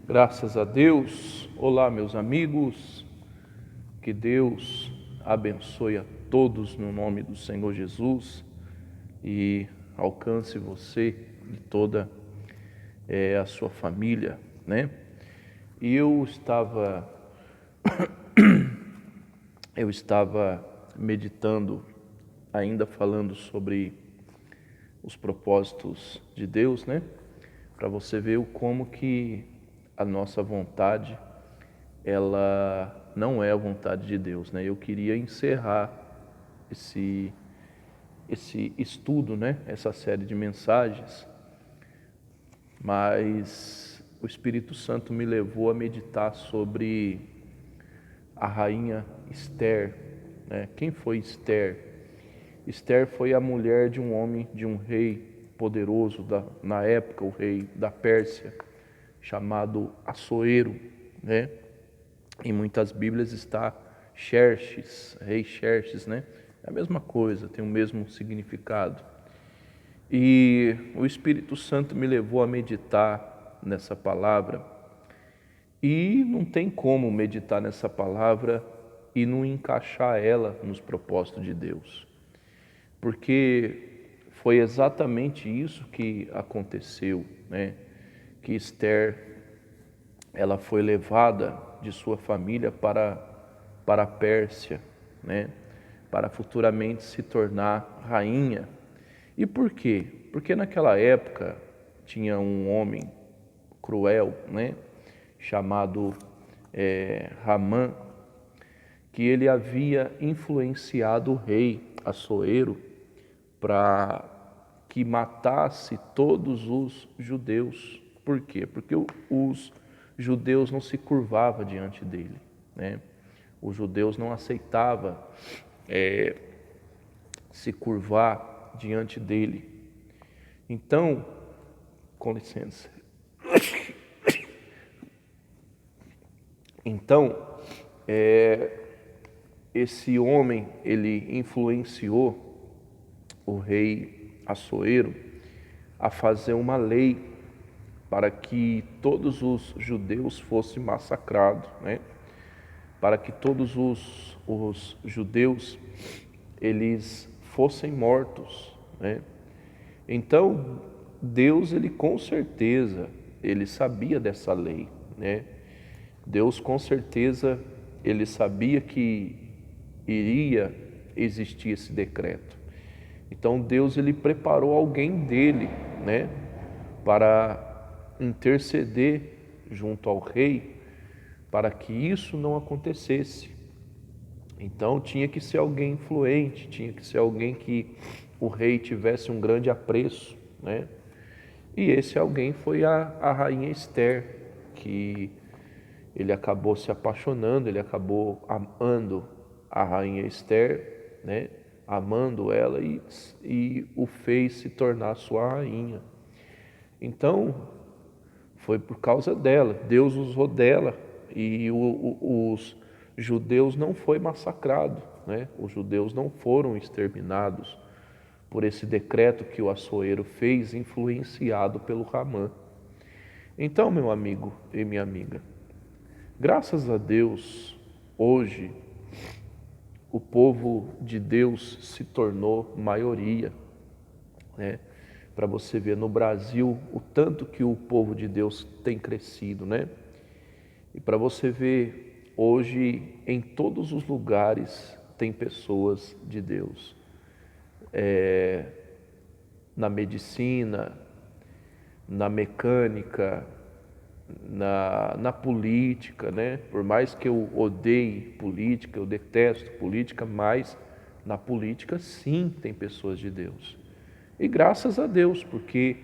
Graças a Deus. Olá, meus amigos. Que Deus abençoe a todos no nome do Senhor Jesus e alcance você e toda a sua família, né? E eu estava meditando, ainda falando sobre os propósitos de Deus, né? Para você ver como que a nossa vontade, ela não é a vontade de Deus, né? Eu queria encerrar esse estudo, né? Essa série de mensagens, mas o Espírito Santo me levou a meditar sobre a rainha Esther, né? Quem foi Esther? Esther foi a mulher de um homem, de um rei poderoso na época, o rei da Pérsia, chamado Assuero, né? Em muitas Bíblias está Xerxes, rei Xerxes, né? É a mesma coisa, tem o mesmo significado. E o Espírito Santo me levou a meditar nessa palavra. E não tem como meditar nessa palavra e não encaixar ela nos propósitos de Deus. Porque foi exatamente isso que aconteceu, né? Que Esther, ela foi levada de sua família para a Pérsia, né? Para futuramente se tornar rainha. E por quê? Porque naquela época tinha um homem cruel, né? Chamado Ramã, que ele havia influenciado o rei Assuero para que matasse todos os judeus. Por quê? Porque os judeus não se curvavam diante dele, né? Os judeus não aceitavam se curvar diante dele. Então, com licença. Então, esse homem, ele influenciou o rei Assuero a fazer uma lei para que todos os judeus fossem massacrados, né? Para que todos os judeus eles fossem mortos, né? Então Deus, ele com certeza, ele sabia dessa lei, né? Deus com certeza, ele sabia que iria existir esse decreto. Então Deus, ele preparou alguém dele, né, para interceder junto ao rei para que isso não acontecesse. Então tinha que ser alguém influente, tinha que ser alguém que o rei tivesse um grande apreço, né? E esse alguém foi a rainha Esther, que ele acabou se apaixonando, ele acabou amando a rainha Esther, né? Amando ela e o fez se tornar sua rainha. Então, foi por causa dela, Deus usou dela e os judeus não foi massacrado, né? Os judeus não foram exterminados por esse decreto que o Assuero fez, influenciado pelo Ramã. Então, meu amigo e minha amiga, graças a Deus, hoje o povo de Deus se tornou maioria, né? Para você ver no Brasil o tanto que o povo de Deus tem crescido, né? E para você ver, hoje em todos os lugares tem pessoas de Deus. Na medicina, na mecânica, na política, né? Por mais que eu odeie política, eu detesto política, mas na política sim tem pessoas de Deus. E graças a Deus, porque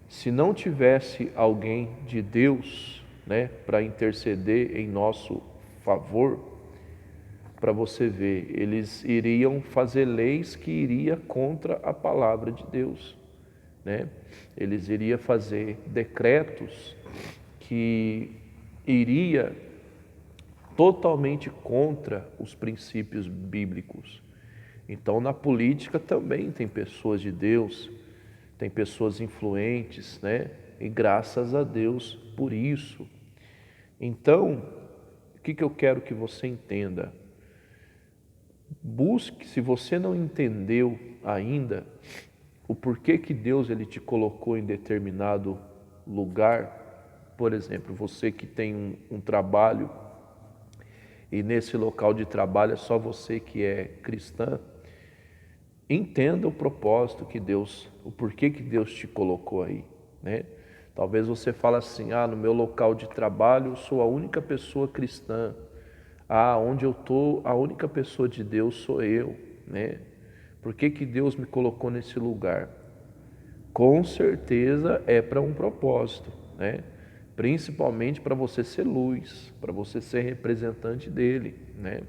se não tivesse alguém de Deus, né, para interceder em nosso favor, para você ver, eles iriam fazer leis que iria contra a palavra de Deus, né? Eles iriam fazer decretos que iria totalmente contra os princípios bíblicos. Então, na política também tem pessoas de Deus, tem pessoas influentes, né? E graças a Deus por isso. Então, o que eu quero que você entenda? Busque, se você não entendeu ainda o porquê que Deus ele te colocou em determinado lugar, por exemplo, você que tem um trabalho e nesse local de trabalho é só você que é cristã, entenda o propósito que Deus, o porquê que Deus te colocou aí, né? Talvez você fale assim, no meu local de trabalho eu sou a única pessoa cristã, onde eu estou, a única pessoa de Deus sou eu, né? Por que que Deus me colocou nesse lugar? Com certeza é para um propósito, né? Principalmente para você ser luz, para você ser representante dele, né?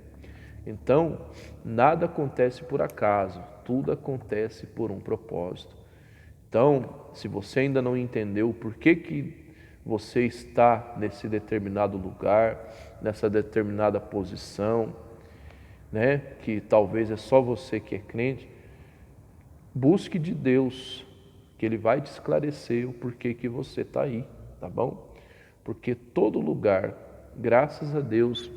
Então, nada acontece por acaso, tudo acontece por um propósito. Então, se você ainda não entendeu por que você está nesse determinado lugar, nessa determinada posição, né? Que talvez é só você que é crente, busque de Deus, que Ele vai te esclarecer o porquê que você está aí, tá bom? Porque todo lugar, graças a Deus,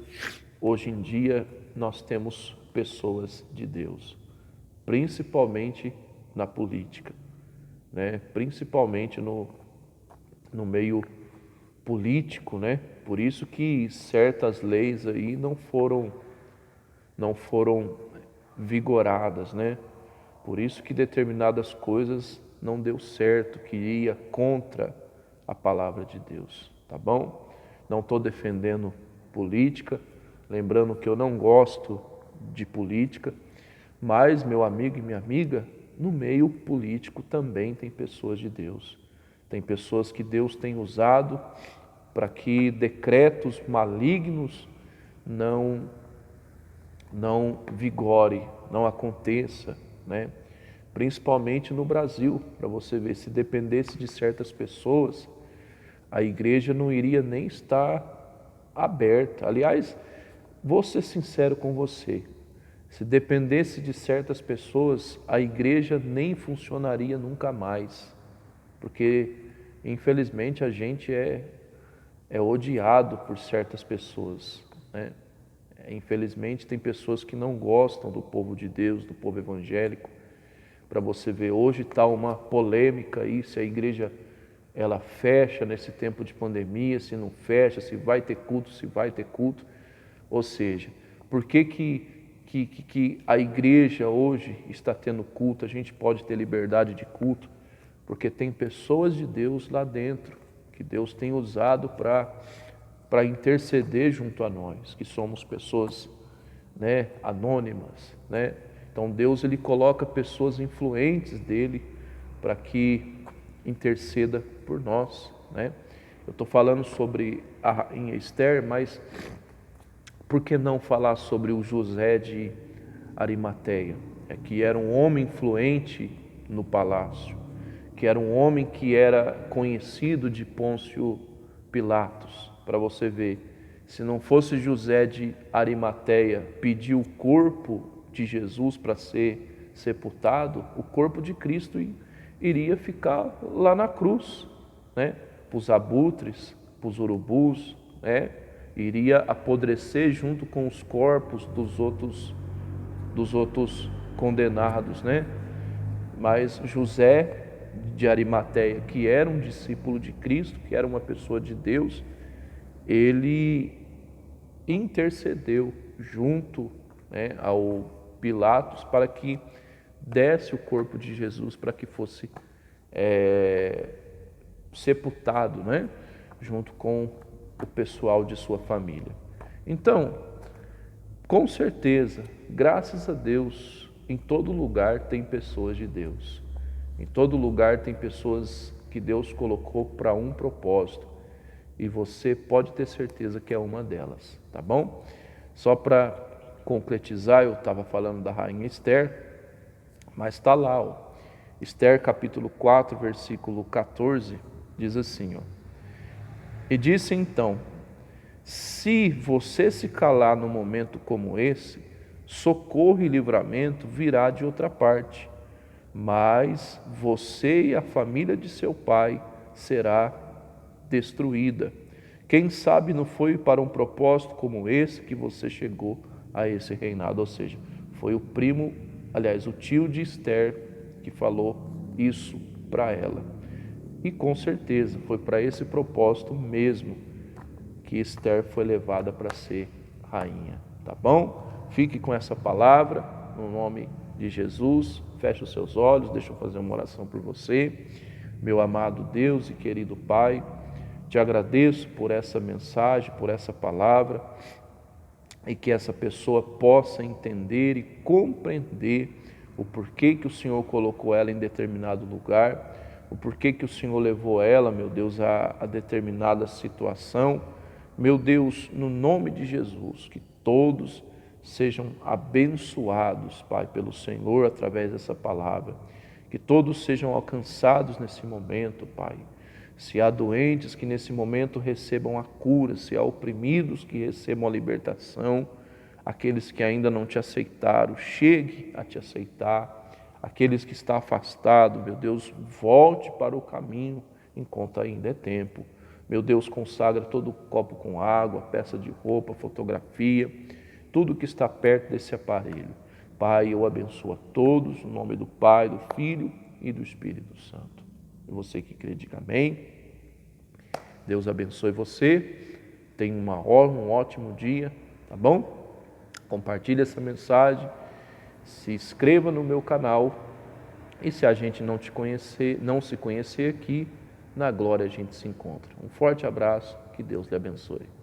hoje em dia nós temos pessoas de Deus, principalmente na política, né? Principalmente no meio político, né? Por isso que certas leis aí não foram vigoradas, né? Por isso que determinadas coisas não deu certo, que ia contra a palavra de Deus, tá bom? Não estou defendendo política, lembrando que eu não gosto de política, mas, meu amigo e minha amiga, no meio político também tem pessoas de Deus. Tem pessoas que Deus tem usado para que decretos malignos não vigore, não aconteça, né? Principalmente no Brasil, para você ver, se dependesse de certas pessoas, a igreja não iria nem estar aberta. Aliás, vou ser sincero com você, se dependesse de certas pessoas, a igreja nem funcionaria nunca mais, porque infelizmente a gente é odiado por certas pessoas, né? Infelizmente tem pessoas que não gostam do povo de Deus, do povo evangélico. Para você ver, hoje está uma polêmica aí, se a igreja ela fecha nesse tempo de pandemia, se não fecha, se vai ter culto, se vai ter culto. Ou seja, por que a igreja hoje está tendo culto, a gente pode ter liberdade de culto? Porque tem pessoas de Deus lá dentro, que Deus tem usado para interceder junto a nós, que somos pessoas, né, anônimas, né? Então Deus ele coloca pessoas influentes dele para que interceda por nós, né? Eu estou falando sobre a rainha Esther, mas por que não falar sobre o José de Arimateia, que era um homem influente no palácio, que era um homem que era conhecido de Pôncio Pilatos. Para você ver, se não fosse José de Arimateia pedir o corpo de Jesus para ser sepultado, o corpo de Cristo iria ficar lá na cruz, né? Para os abutres, para os urubus, né? Iria apodrecer junto com os corpos dos outros condenados, né? Mas José de Arimateia, que era um discípulo de Cristo, que era uma pessoa de Deus, ele intercedeu junto, né, ao Pilatos para que desse o corpo de Jesus para que fosse sepultado, né, junto com o pessoal de sua família. Então, com certeza, graças a Deus, em todo lugar tem pessoas de Deus. Em todo lugar tem pessoas que Deus colocou para um propósito. E você pode ter certeza que é uma delas, tá bom? Só para concretizar, eu estava falando da rainha Esther, mas está lá, ó. Esther capítulo 4, versículo 14, diz assim, ó. E disse então: se você se calar num momento como esse, socorro e livramento virá de outra parte, mas você e a família de seu pai será destruída. Quem sabe não foi para um propósito como esse que você chegou a esse reinado, ou seja, foi o primo, aliás, o tio de Esther que falou isso para ela. E com certeza foi para esse propósito mesmo que Esther foi levada para ser rainha, tá bom? Fique com essa palavra, no nome de Jesus. Feche os seus olhos, deixa eu fazer uma oração por você. Meu amado Deus e querido Pai, te agradeço por essa mensagem, por essa palavra, e que essa pessoa possa entender e compreender o porquê que o Senhor colocou ela em determinado lugar, o porquê que o Senhor levou ela, meu Deus, a determinada situação. Meu Deus, no nome de Jesus, que todos sejam abençoados, Pai, pelo Senhor através dessa palavra, que todos sejam alcançados nesse momento, Pai. Se há doentes, que nesse momento recebam a cura, se há oprimidos, que recebam a libertação, aqueles que ainda não te aceitaram, chegue a te aceitar, aqueles que estão afastados, meu Deus, volte para o caminho enquanto ainda é tempo. Meu Deus, consagra todo o copo com água, peça de roupa, fotografia, tudo que está perto desse aparelho. Pai, eu abençoo a todos, no nome do Pai, do Filho e do Espírito Santo. E você que crê, diga amém. Deus abençoe você. Tenha um ótimo dia, tá bom? Compartilhe essa mensagem. Se inscreva no meu canal. E se a gente não se conhecer aqui, na glória a gente se encontra. Um forte abraço. Que Deus lhe abençoe.